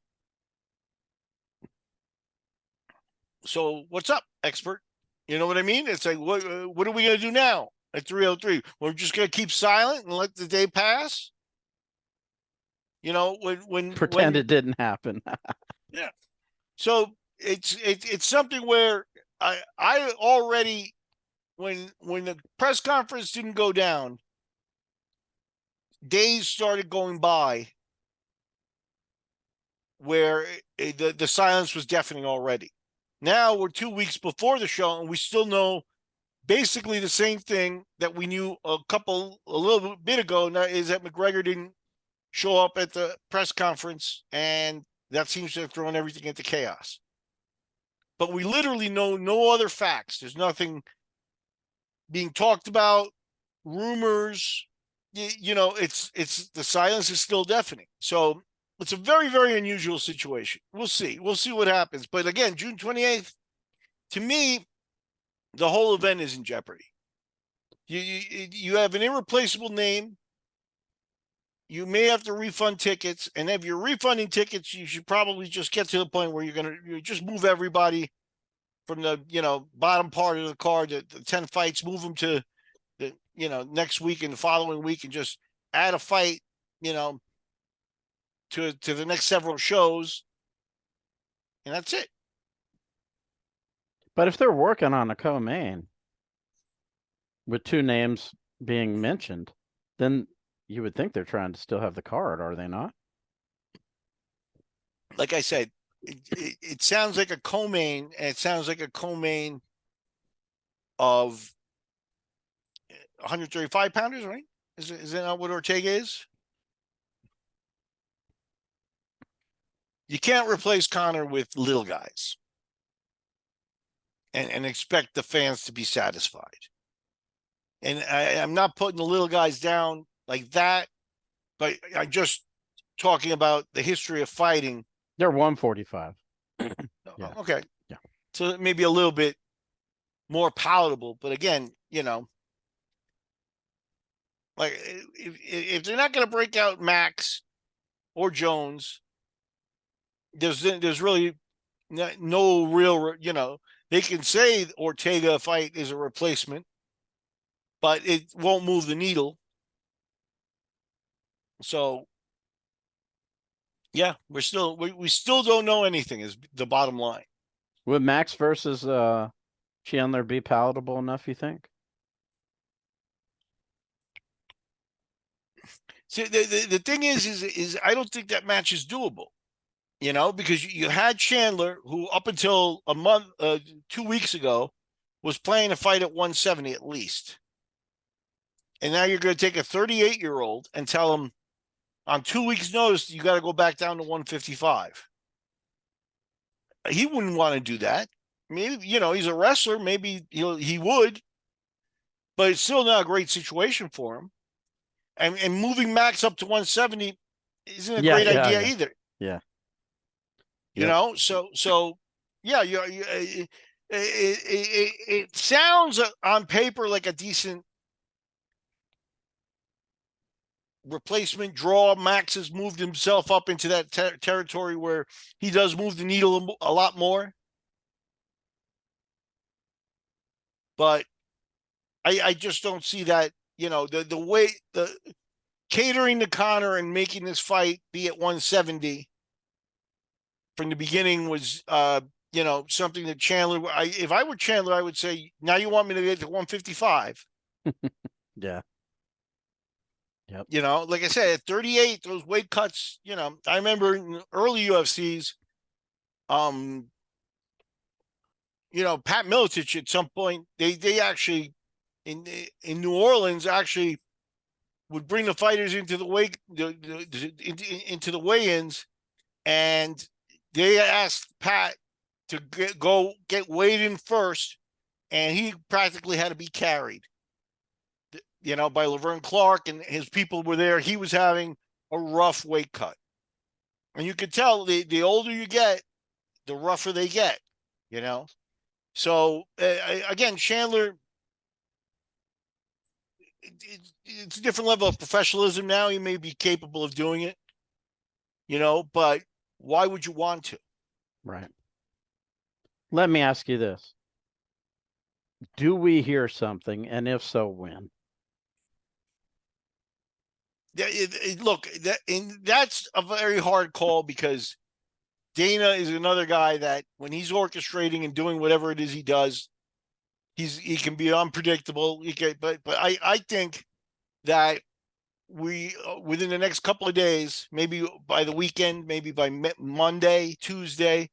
So what's up, expert? You know what I mean? It's like, what are we going to do now at 303? We're just going to keep silent and let the day pass? When it didn't happen. Yeah. So it's something where I already, when the press conference didn't go down, days started going by where the silence was deafening already. Now we're 2 weeks before the show, and we still know basically the same thing that we knew a little bit ago. Now is that McGregor didn't show up at the press conference, and that seems to have thrown everything into chaos. But we literally know no other facts. There's nothing being talked about, rumors. It's the silence is still deafening. So it's a very, very unusual situation. We'll see what happens. But again, June 28th, to me, the whole event is in jeopardy. You have an irreplaceable name. You may have to refund tickets, and if you're refunding tickets, you should probably just get to the point where you just move everybody from the bottom part of the card, the 10 fights, move them to the next week and the following week, and just add a fight to the next several shows, and that's it. But if they're working on a co-main with two names being mentioned, then you would think they're trying to still have the card, are they not? Like I said, it sounds like a co-main, and it sounds like a co-main of 135 pounders, right? Is that not what Ortega is? You can't replace Conor with little guys and expect the fans to be satisfied. And I'm not putting the little guys down like that, but I'm just talking about the history of fighting. They're 145. Yeah. Okay. Yeah. So maybe a little bit more palatable. But again, like if they're not going to break out Max or Jones, there's really no real, they can say Ortega fight is a replacement, but it won't move the needle. So yeah, we still don't know anything is the bottom line. Would Max versus Chandler be palatable enough, you think? See, the thing is I don't think that match is doable. Because you had Chandler, who up until 2 weeks ago, was playing a fight at 170 at least. And now you're going to take a 38-year-old and tell him on 2 weeks' notice, you got to go back down to 155. He wouldn't want to do that. Maybe, he's a wrestler. Maybe he would, but it's still not a great situation for him. And moving Max up to 170 isn't a great idea either. Yeah. So yeah, it sounds on paper like a decent replacement draw. Max has moved himself up into that territory where he does move the needle a lot more. But I just don't see that, the way the catering to Conor and making this fight be at 170 from the beginning was, something that Chandler, if I were Chandler, I would say, now you want me to get to 155. Yeah. Yep. Like I said, at 38, those weight cuts, I remember in early UFCs, Pat Miletich at some point, they actually in New Orleans actually would bring the fighters into the into the weigh-ins, and they asked Pat to get weighed in first, and he practically had to be carried, by Laverne Clark, and his people were there. He was having a rough weight cut. And you could tell the older you get, the rougher they get, So, again, Chandler, it's a different level of professionalism now. He may be capable of doing it, but why would you want to? Right. Let me ask you this. Do we hear something? And if so, when? Look, that's a very hard call, because Dana is another guy that when he's orchestrating and doing whatever it is he does, he can be unpredictable. But I think that we within the next couple of days, maybe by the weekend, maybe by Monday, Tuesday,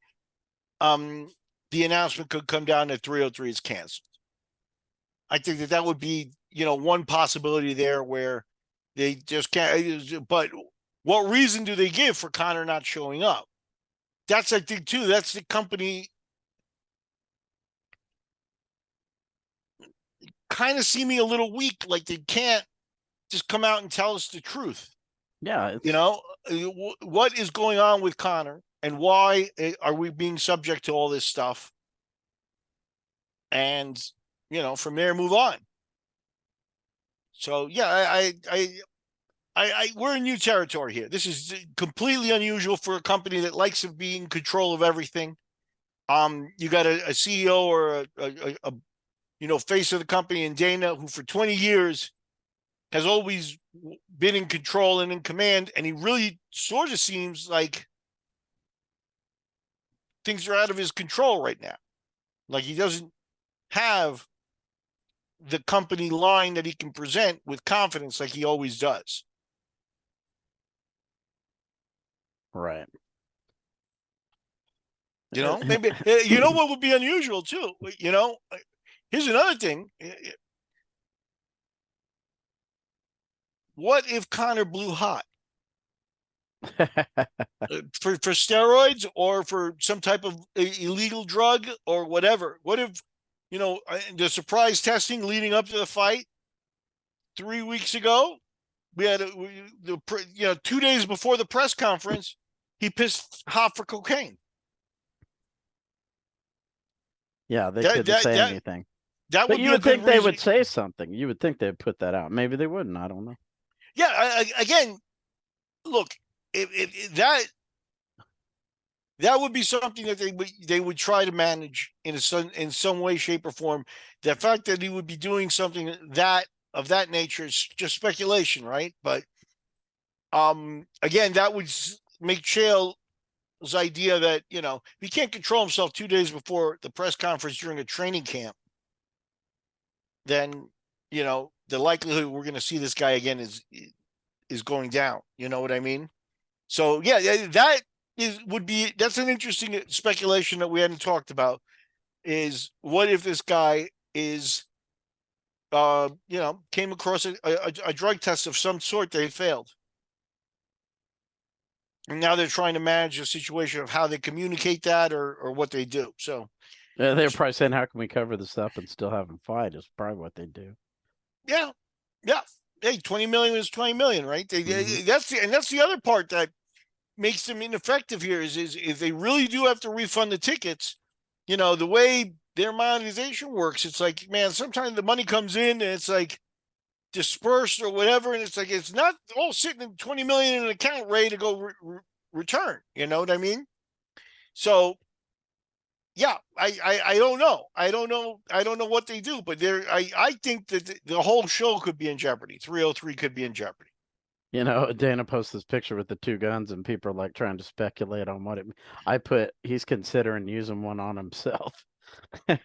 the announcement could come down that 303 is canceled. I think that would be, one possibility there where they just can't. But what reason do they give for Conor not showing up? That's, I think, too. That's the company kind of seeming a little weak, like they can't just come out and tell us the truth. Yeah. What is going on with Conor, and why are we being subject to all this stuff? And, from there, move on. So, yeah, we're in new territory here. This is completely unusual for a company that likes to be in control of everything. You got a CEO or a face of the company in Dana, who for 20 years has always been in control and in command, and he really sort of seems like things are out of his control right now. Like he doesn't have the company line that he can present with confidence like he always does. Right. Maybe, what would be unusual too? Here's another thing. What if Conor blew hot? for steroids or for some type of illegal drug or whatever? What if, the surprise testing leading up to the fight 3 weeks ago, we had 2 days before the press conference, he pissed hot for cocaine. Yeah, they couldn't say anything. But you would think they would say something. You would think they'd put that out. Maybe they wouldn't. I don't know. Yeah, again, look, if that would be something that they would try to manage in some way, shape, or form. The fact that he would be doing something of that nature is just speculation, right? But again, that would make Chael's idea that, if he can't control himself 2 days before the press conference during a training camp, then, the likelihood we're going to see this guy again is is going down. You know what I mean? So yeah, that's an interesting speculation that we hadn't talked about. Is what if this guy is, came across a drug test of some sort that he failed, and now they're trying to manage the situation of how they communicate that or what they do. So they're probably saying, "How can we cover this up and still have him fight?" Is probably what they do. Yeah. Hey, 20 million is 20 million, right? That's the other part that makes them ineffective here is if they really do have to refund the tickets, the way their monetization works, it's like, man, sometimes the money comes in and it's like dispersed or whatever, and it's like it's not all sitting in 20 million in an account ready to go return. You know what I mean? So yeah, I don't know. I don't know what they do, but I think that the whole show could be in jeopardy. 303 could be in jeopardy. Dana posts this picture with the two guns, and people are like trying to speculate on what it. I put he's considering using one on himself. I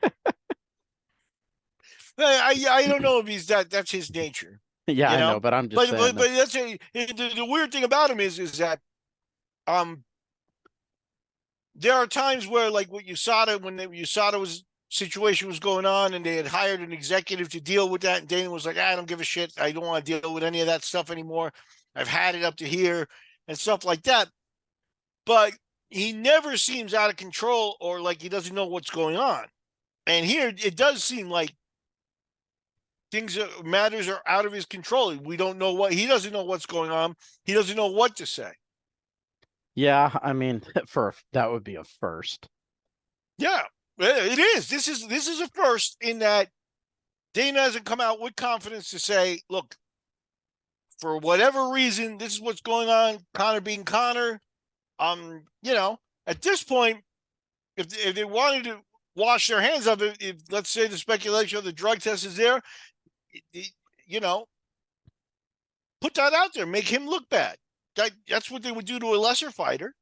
don't know if he's that's his nature. Yeah, I know, but I'm just saying. But that's the weird thing about him is that there are times where, like with USADA, when USADA situation was going on and they had hired an executive to deal with that, and Dana was like, I don't give a shit. I don't want to deal with any of that stuff anymore. I've had it up to here and stuff like that. But he never seems out of control or like he doesn't know what's going on. And here it does seem like matters are out of his control. We don't know he doesn't know what's going on. He doesn't know what to say. Yeah, I mean, that would be a first. Yeah, it is. This is a first in that Dana hasn't come out with confidence to say, look, for whatever reason, this is what's going on. Conor being Conor. At this point, if they wanted to wash their hands of it, if let's say the speculation of the drug test is there, put that out there, make him look bad. That's what they would do to a lesser fighter.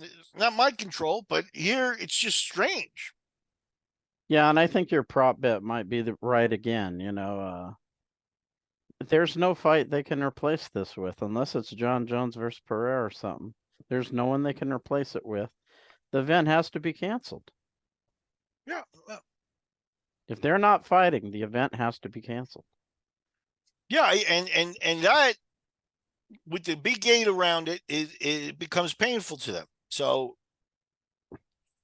It's not my control, but here it's just strange. Yeah, and I think your prop bet might be right again. There's no fight they can replace this with unless it's John Jones versus Pereira or something. There's no one they can replace it with. The event has to be canceled. Yeah. If they're not fighting, the event has to be canceled. Yeah, and that, with the big gate around it, it becomes painful to them. So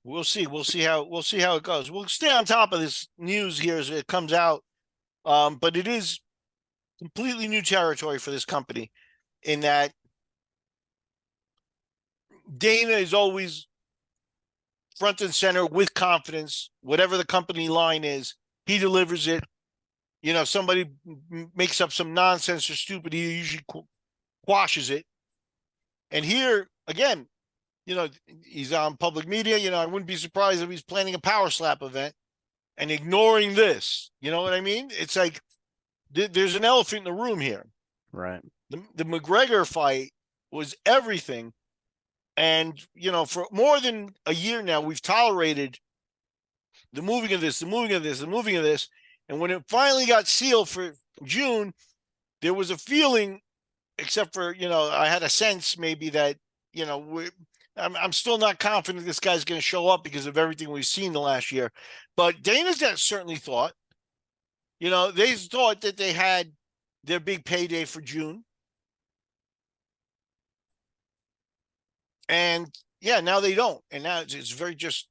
we'll see. We'll see how it goes. We'll stay on top of this news here as it comes out. But it is completely new territory for this company in that Dana is always front and center with confidence. Whatever the company line is, he delivers it. Somebody makes up some nonsense or stupid, he usually quashes it. And here, again, he's on public media. I wouldn't be surprised if he's planning a power slap event and ignoring this. You know what I mean? It's like there's an elephant in the room here. Right. The McGregor fight was everything. And, for more than a year now, we've tolerated the moving of this. And when it finally got sealed for June, there was a feeling, except for, I had a sense maybe that, I'm still not confident this guy's going to show up because of everything we've seen the last year. But Dana's certainly thought, they thought that they had their big payday for June. And yeah, now they don't. And now it's very just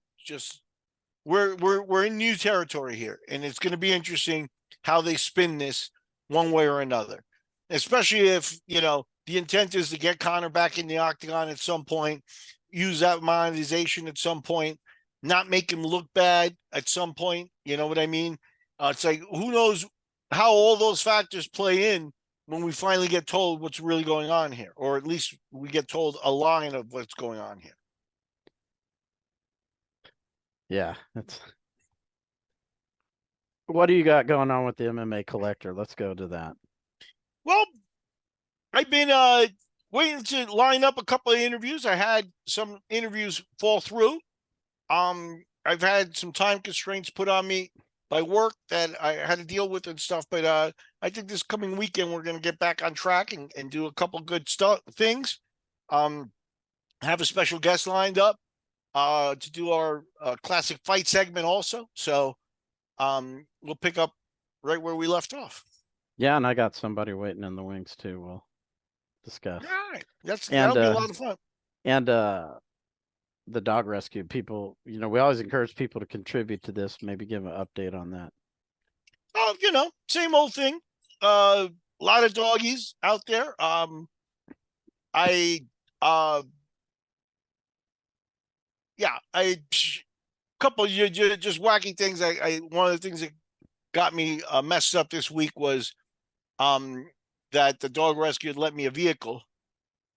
we're in new territory here. And it's going to be interesting how they spin this one way or another, especially if, the intent is to get Conor back in the octagon at some point, use that monetization at some point, not make him look bad at some point. You know what I mean? It's like, who knows how all those factors play in when we finally get told what's really going on here, or at least we get told a line of what's going on here. Yeah. What do you got going on with the MMA Collector? Let's go to that. Well, I've been waiting to line up a couple of interviews. I had some interviews fall through. I've had some time constraints put on me by work that I had to deal with and stuff. But I think this coming weekend we're going to get back on track and do a couple good things. Have a special guest lined up to do our classic fight segment also. So we'll pick up right where we left off. Yeah, and I got somebody waiting in the wings too. We'll discuss. All right, that'll be a lot of fun. And the dog rescue people, we always encourage people to contribute to this. Maybe give an update on that. Oh, same old thing. A lot of doggies out there. Couple just wacky things. One of the things that got me messed up this week was that the dog rescue had lent me a vehicle,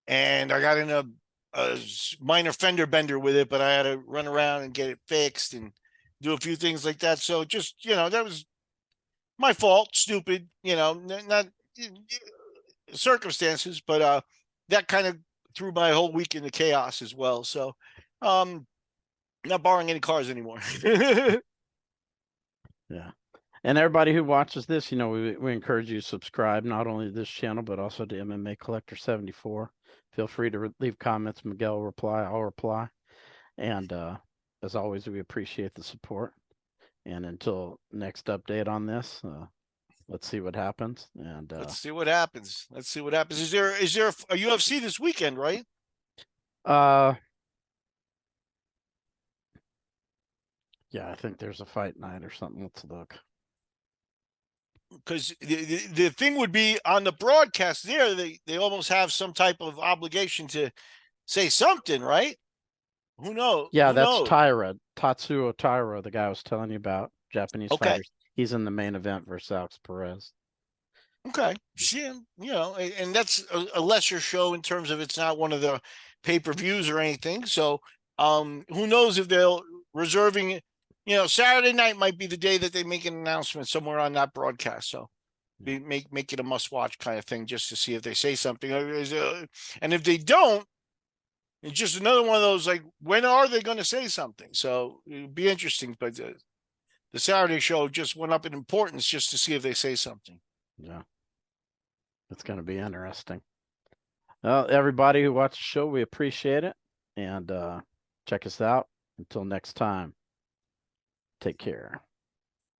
and I got in a minor fender bender with it, but I had to run around and get it fixed and do a few things like that. So just, that was my fault, stupid, not circumstances, but that kind of threw my whole week into chaos as well. So not borrowing any cars anymore. Yeah. And everybody who watches this, we encourage you to subscribe, not only to this channel, but also to MMA Collector 74. Feel free to leave comments. Miguel will reply. I'll reply. And as always, we appreciate the support. And until next update on this, let's see what happens. And let's see what happens. Is there a UFC this weekend, right? Yeah, I think there's a fight night or something. Let's look. Because the thing would be on the broadcast there, they almost have some type of obligation to say something, right? Who knows? Yeah, that's Tatsuo Taira, the guy I was telling you about, Japanese fighter. He's in the main event versus Alex Perez. Okay. And that's a lesser show in terms of it's not one of the pay-per-views or anything. So who knows if they'll reserving Saturday night might be the day that they make an announcement somewhere on that broadcast. So make it a must-watch kind of thing just to see if they say something. And if they don't, it's just another one of those, like, when are they going to say something? So it'd be interesting. But the Saturday show just went up in importance just to see if they say something. Yeah. It's going to be interesting. Well, everybody who watched the show, we appreciate it. And check us out. Until next time. Take care.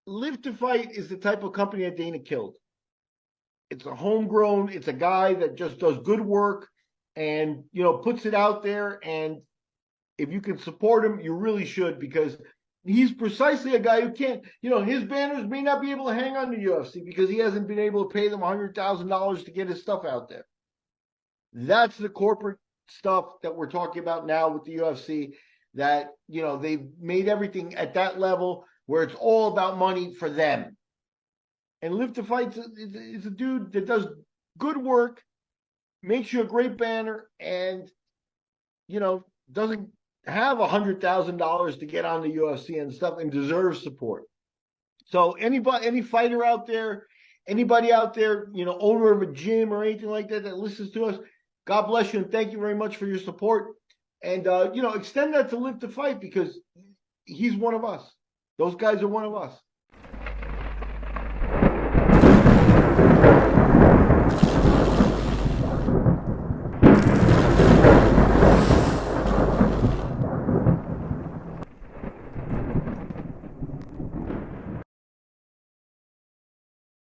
Live to Fight is the type of company that Dana killed. It's a homegrown, it's a guy that just does good work and, puts it out there. And if you can support him, you really should, because he's precisely a guy who can't, his banners may not be able to hang on to UFC because he hasn't been able to pay them $100,000 to get his stuff out there. That's the corporate stuff that we're talking about now with the UFC. That, they've made everything at that level where it's all about money for them. And Live to Fight is a dude that does good work, makes you a great banner, and, doesn't have $100,000 to get on the UFC and stuff, and deserves support. So any fighter out there, anybody out there, owner of a gym or anything like that listens to us, God bless you and thank you very much for your support. And, extend that to Live to Fight, because he's one of us. Those guys are one of us.